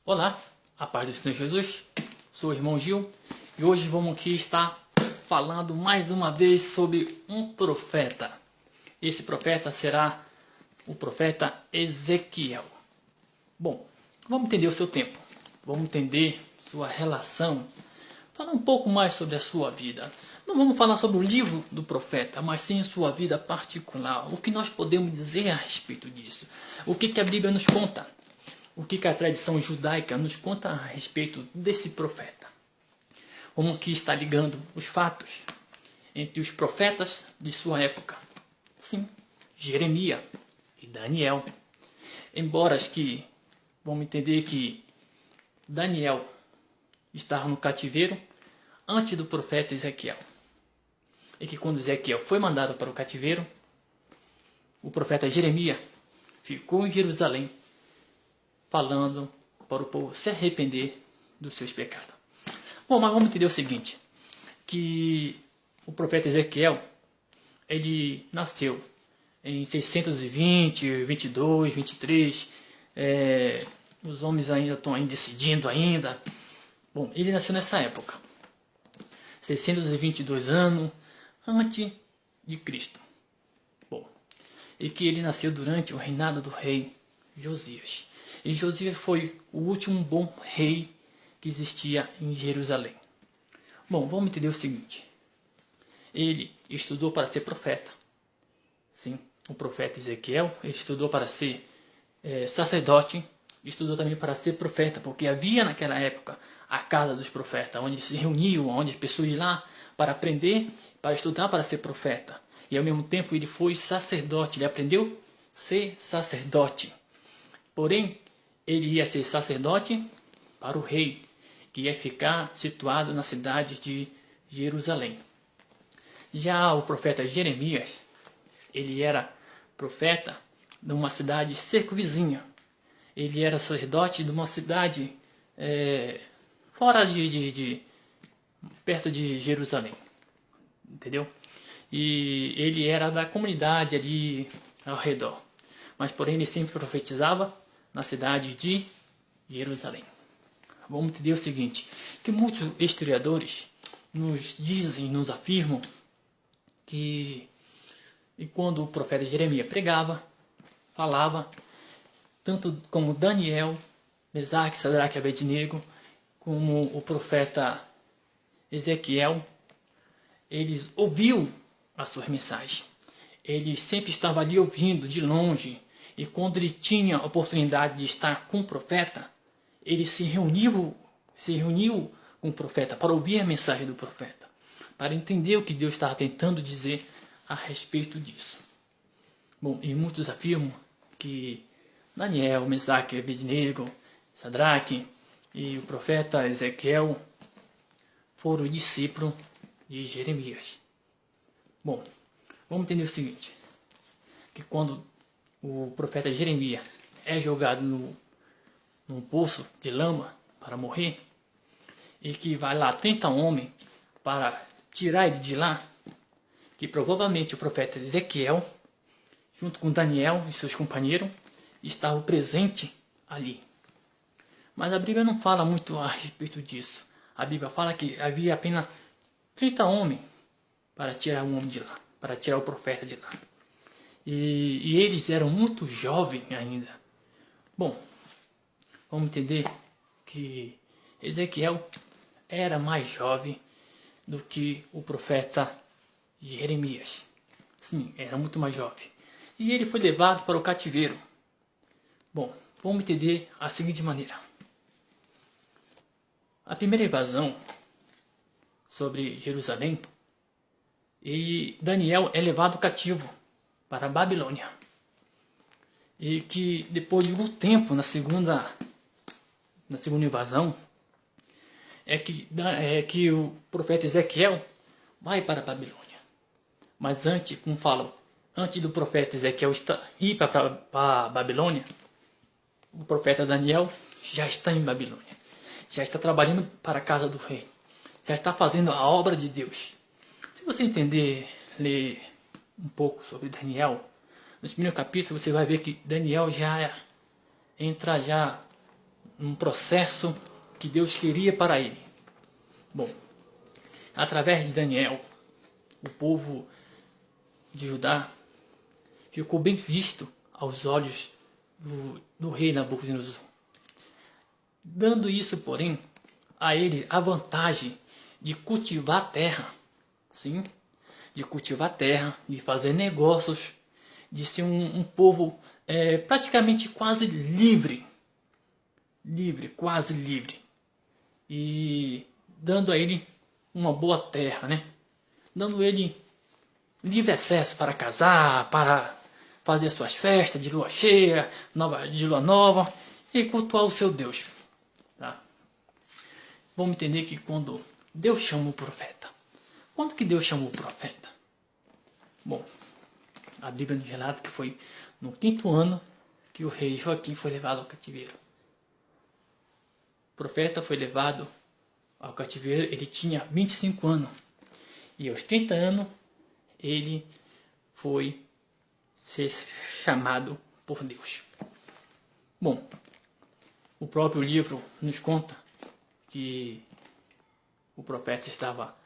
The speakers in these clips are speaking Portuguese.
Olá, a paz do Senhor Jesus, sou o irmão Gil e hoje vamos aqui estar falando mais uma vez sobre um profeta. Esse profeta será o profeta Ezequiel. Bom, vamos entender o seu tempo, vamos entender sua relação, falar um pouco mais sobre a sua vida. Não vamos falar sobre o livro do profeta, mas sim sua vida particular, o que nós podemos dizer a respeito disso, o que a Bíblia nos conta. O que a tradição judaica nos conta a respeito desse profeta? Como que está ligando os fatos entre os profetas de sua época? Sim, Jeremias e Daniel. Embora que vamos entender que Daniel estava no cativeiro antes do profeta Ezequiel. E que quando Ezequiel foi mandado para o cativeiro, o profeta Jeremias ficou em Jerusalém falando para o povo se arrepender dos seus pecados. Bom, mas vamos entender o seguinte, que o profeta Ezequiel, ele nasceu em 620, 22, 23, os homens ainda estão decidindo ainda. Bom, ele nasceu nessa época, 622 anos antes de Cristo. Bom, e que ele nasceu durante o reinado do rei Josias. E Josias foi o último bom rei que existia em Jerusalém. Bom, vamos entender o seguinte. Ele estudou para ser profeta. Sim, o profeta Ezequiel, ele estudou para ser sacerdote, estudou também para ser profeta, porque havia naquela época a casa dos profetas, onde se reuniam, onde as pessoas iam lá para aprender, para estudar para ser profeta. E ao mesmo tempo ele foi sacerdote, ele aprendeu a ser sacerdote. Porém, ele ia ser sacerdote para o rei, que ia ficar situado na cidade de Jerusalém. Já o profeta Jeremias, ele era profeta de uma cidade circunvizinha. Ele era sacerdote de uma cidade fora perto de Jerusalém. Entendeu? E ele era da comunidade ali ao redor. Mas porém ele sempre profetizava na cidade de Jerusalém. Vamos entender o seguinte, que muitos historiadores nos dizem, nos afirmam que quando o profeta Jeremias pregava, falava, tanto como Daniel, Mesaque, Sadraque e Abednego, como o profeta Ezequiel, eles ouviam as suas mensagens. Ele sempre estava ali ouvindo de longe. E quando ele tinha a oportunidade de estar com o profeta, ele se reuniu com o profeta para ouvir a mensagem do profeta, para entender o que Deus estava tentando dizer a respeito disso. Bom, e muitos afirmam que Daniel, Mesaque, Abednego, Sadraque e o profeta Ezequiel foram discípulos de Jeremias. Bom, vamos entender o seguinte, que quando o profeta Jeremias é jogado num poço de lama para morrer, e que vai lá 30 homens para tirar ele de lá, que provavelmente o profeta Ezequiel, junto com Daniel e seus companheiros, estavam presentes ali. Mas a Bíblia não fala muito a respeito disso. A Bíblia fala que havia apenas 30 homens para tirar o homem de lá, para tirar o profeta de lá. E eles eram muito jovens ainda. Bom, vamos entender que Ezequiel era mais jovem do que o profeta Jeremias. Sim, era muito mais jovem. E ele foi levado para o cativeiro. Bom, vamos entender a seguinte maneira. A primeira invasão sobre Jerusalém, e Daniel é levado cativo para a Babilônia. E que depois de um tempo, na segunda invasão, é que o profeta Ezequiel vai para a Babilônia. Mas antes, como falo, antes do profeta Ezequiel ir para a Babilônia, o profeta Daniel já está em Babilônia. Já está trabalhando para a casa do rei. Já está fazendo a obra de Deus. Se você ler um pouco sobre Daniel, no primeiro capítulo você vai ver que Daniel já entra um processo que Deus queria para ele. Bom, através de Daniel, o povo de Judá ficou bem visto aos olhos do rei Nabucodonosor, dando isso, porém, a ele a vantagem de cultivar a terra, sim, de cultivar a terra, de fazer negócios, de ser um povo praticamente quase livre, quase livre, e dando a ele uma boa terra, né? Dando ele livre acesso para casar, para fazer suas festas de lua cheia, de lua nova e cultuar o seu Deus. Tá? Vamos entender que quando Deus chama o profeta, quando que Deus chamou o profeta? Bom, a Bíblia nos relata que foi no 5º ano que o rei Joaquim foi levado ao cativeiro. O profeta foi levado ao cativeiro, ele tinha 25 anos. E aos 30 anos, ele foi ser chamado por Deus. Bom, o próprio livro nos conta que o profeta estava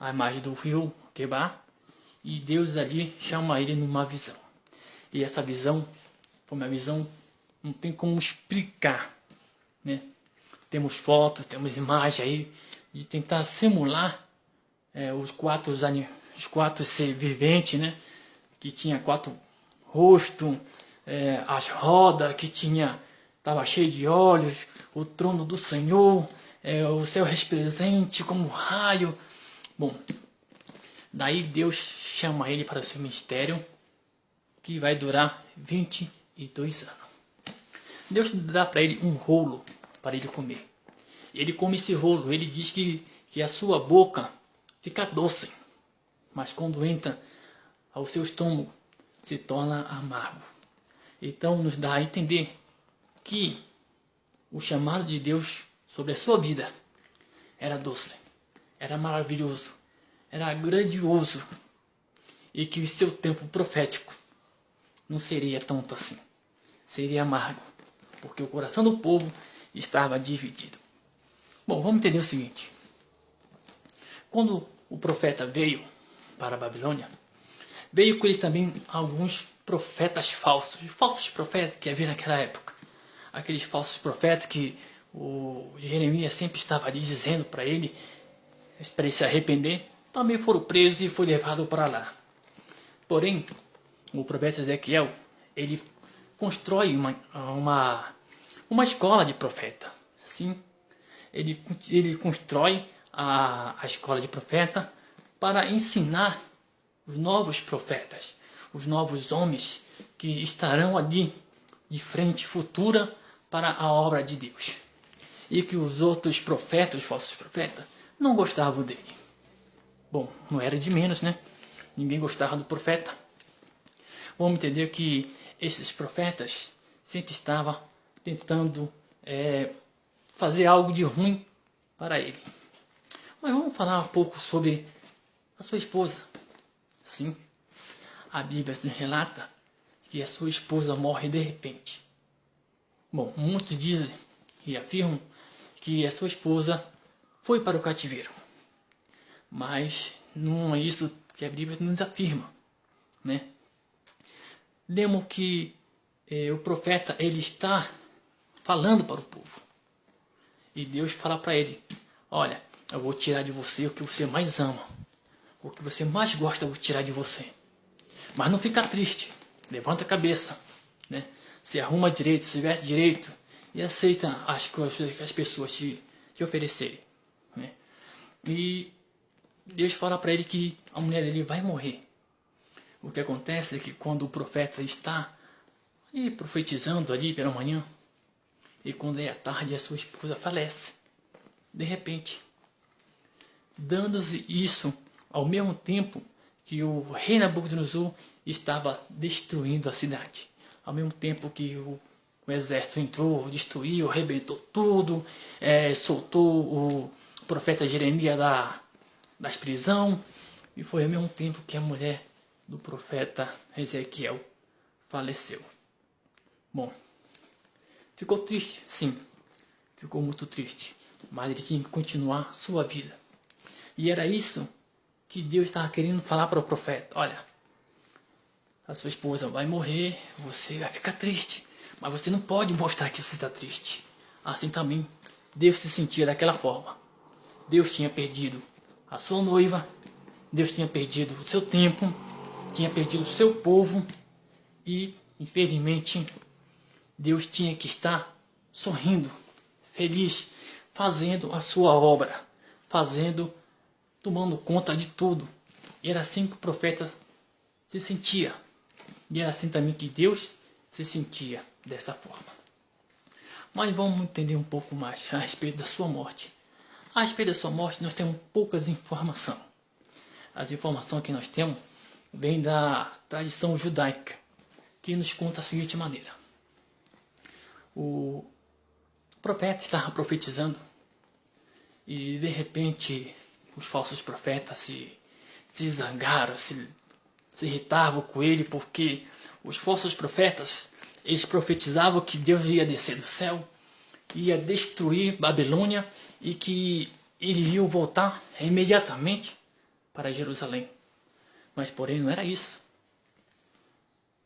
à margem do rio Quebar e Deus ali chama ele numa visão. E essa visão foi uma visão, não tem como explicar, né? Temos fotos, temos imagens aí de tentar simular os quatro seres viventes, né? Que tinha 4 rostos, as rodas que estava cheio de olhos, o trono do Senhor, o céu resplandecente como raio. Bom, daí Deus chama ele para o seu ministério, que vai durar 22 anos. Deus dá para ele um rolo para ele comer. Ele come esse rolo, ele diz que a sua boca fica doce, mas quando entra ao seu estômago, se torna amargo. Então nos dá a entender que o chamado de Deus sobre a sua vida era doce, era maravilhoso, era grandioso, e que o seu tempo profético não seria tanto assim, seria amargo, porque o coração do povo estava dividido. Bom, vamos entender o seguinte: quando o profeta veio para a Babilônia, veio com ele também alguns profetas falsos profetas que havia naquela época. Aqueles falsos profetas que o Jeremias sempre estava ali dizendo para ele se arrepender, também foram presos e foi levado para lá. Porém, o profeta Ezequiel, ele constrói uma escola de profeta. Sim, ele constrói a escola de profeta para ensinar os novos profetas, os novos homens que estarão ali de frente futura para a obra de Deus. E que os outros profetas, os falsos profetas, não gostavam dele. Bom, não era de menos, né? Ninguém gostava do profeta. Vamos entender que esses profetas sempre estavam tentando fazer algo de ruim para ele. Mas vamos falar um pouco sobre a sua esposa. Sim, a Bíblia nos relata que a sua esposa morre de repente. Bom, muitos dizem e afirmam que a sua esposa foi para o cativeiro. Mas não é isso que a Bíblia nos afirma, né? Lemos que o profeta ele está falando para o povo. E Deus fala para ele: olha, eu vou tirar de você o que você mais ama. O que você mais gosta eu vou tirar de você. Mas não fica triste. Levanta a cabeça, né? Se arruma direito, se veste direito e aceita as coisas que as pessoas te oferecerem, né? E Deus fala para ele que a mulher dele vai morrer. O que acontece é que quando o profeta está ali profetizando ali pela manhã, e quando é à tarde a sua esposa falece, de repente, dando-se isso ao mesmo tempo que o rei Nabucodonosor estava destruindo a cidade. Ao mesmo tempo que o exército entrou, destruiu, arrebentou tudo, soltou o profeta Jeremias das prisões, e foi ao mesmo tempo que a mulher do profeta Ezequiel faleceu. Bom, ficou triste, sim, ficou muito triste, mas ele tinha que continuar sua vida. E era isso que Deus estava querendo falar para o profeta. Olha, a sua esposa vai morrer, você vai ficar triste, mas você não pode mostrar que você está triste. Assim também Deus se sentia daquela forma. Deus tinha perdido a sua noiva, Deus tinha perdido o seu tempo, tinha perdido o seu povo e, infelizmente, Deus tinha que estar sorrindo, feliz, fazendo a sua obra, tomando conta de tudo. Era assim que o profeta se sentia. E era assim também que Deus se sentia dessa forma. Mas vamos entender um pouco mais a respeito da sua morte. A respeito da sua morte nós temos poucas informações. As informações que nós temos vêm da tradição judaica, que nos conta da seguinte maneira. O profeta estava profetizando e de repente os falsos profetas se zangaram, se irritavam com ele, porque os falsos profetas, eles profetizavam que Deus ia descer do céu, ia destruir Babilônia e que eles iam voltar imediatamente para Jerusalém. Mas porém não era isso.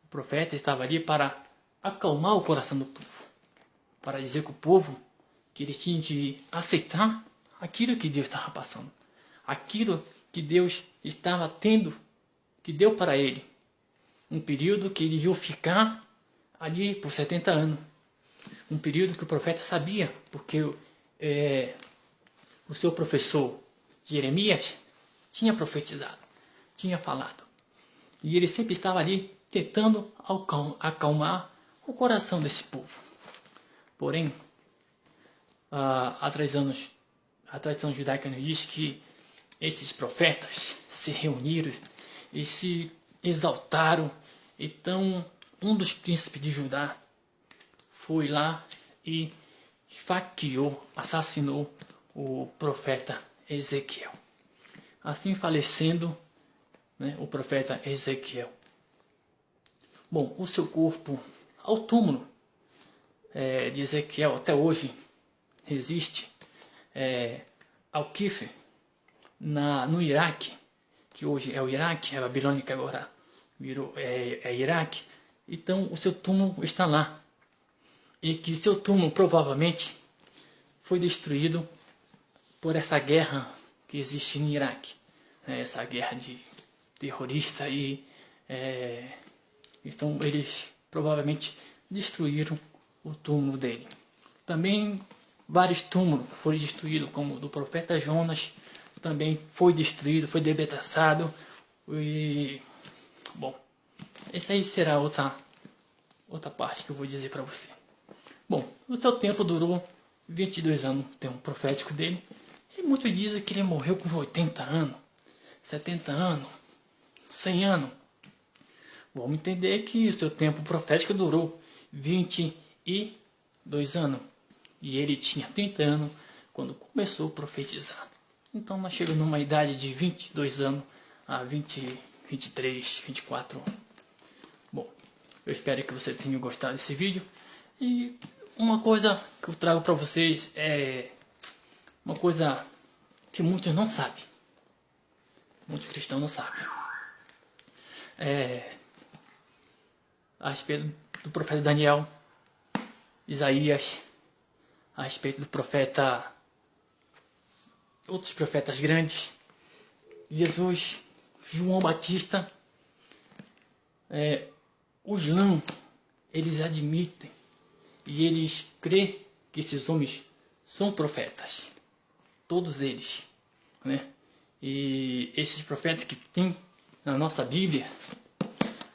O profeta estava ali para acalmar o coração do povo, para dizer que o povo que ele tinha de aceitar aquilo que Deus estava passando, aquilo que Deus estava tendo, que deu para ele, um período que ele ia ficar ali por 70 anos, um período que o profeta sabia, porque o seu professor Jeremias tinha profetizado, tinha falado, e ele sempre estava ali tentando acalmar o coração desse povo. Porém, a tradição judaica nos diz que esses profetas se reuniram e se exaltaram. Então, um dos príncipes de Judá foi lá e esfaqueou, assassinou o profeta Ezequiel. Assim falecendo, né, o profeta Ezequiel. Bom, o seu corpo, ao túmulo de Ezequiel, até hoje existe Al-Kifl, no Iraque, que hoje é o Iraque, é a Babilônia que agora virou Iraque. Então o seu túmulo está lá. E que seu túmulo provavelmente foi destruído por essa guerra que existe no Iraque. Essa guerra de terrorista então eles provavelmente destruíram o túmulo dele. Também vários túmulos foram destruídos, como o do profeta Jonas, também foi destruído, foi despedaçado. E bom, essa aí será outra parte que eu vou dizer para você. Bom, o seu tempo durou 22 anos, o tempo profético dele. E muitos dizem que ele morreu com 80 anos, 70 anos, 100 anos. Vamos entender que o seu tempo profético durou 22 anos. E ele tinha 30 anos quando começou a profetizar. Então nós chegamos numa idade de 22 anos a 20, 23, 24 anos. Bom, eu espero que você tenha gostado desse vídeo. E uma coisa que eu trago para vocês é uma coisa que muitos não sabem. Muitos cristãos não sabem. A respeito do profeta Daniel, Isaías, a respeito do profeta, outros profetas grandes, Jesus, João Batista, os Islã, eles admitem e eles creem que esses homens são profetas, todos eles, né? E esses profetas que tem na nossa Bíblia,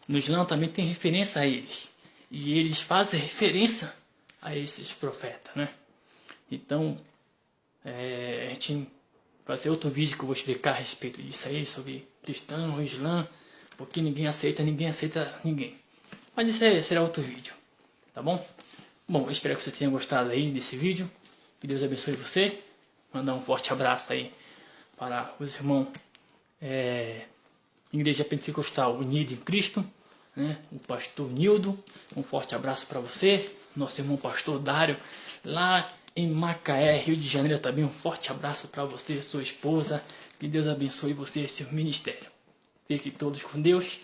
no Islã também tem referência a eles, e eles fazem referência a esses profetas, né? Então, a gente vai ser outro vídeo que eu vou explicar a respeito disso aí, sobre cristão, Islã, porque ninguém aceita ninguém. Mas isso aí será outro vídeo, tá bom? Bom, eu espero que você tenha gostado aí desse vídeo, que Deus abençoe você, mandar um forte abraço aí para os irmãos Igreja Pentecostal Unida em Cristo, né? O pastor Nildo, um forte abraço para você, nosso irmão pastor Dário, lá em Macaé, Rio de Janeiro também. Um forte abraço para você, sua esposa. Que Deus abençoe você e seu ministério. Fiquem todos com Deus.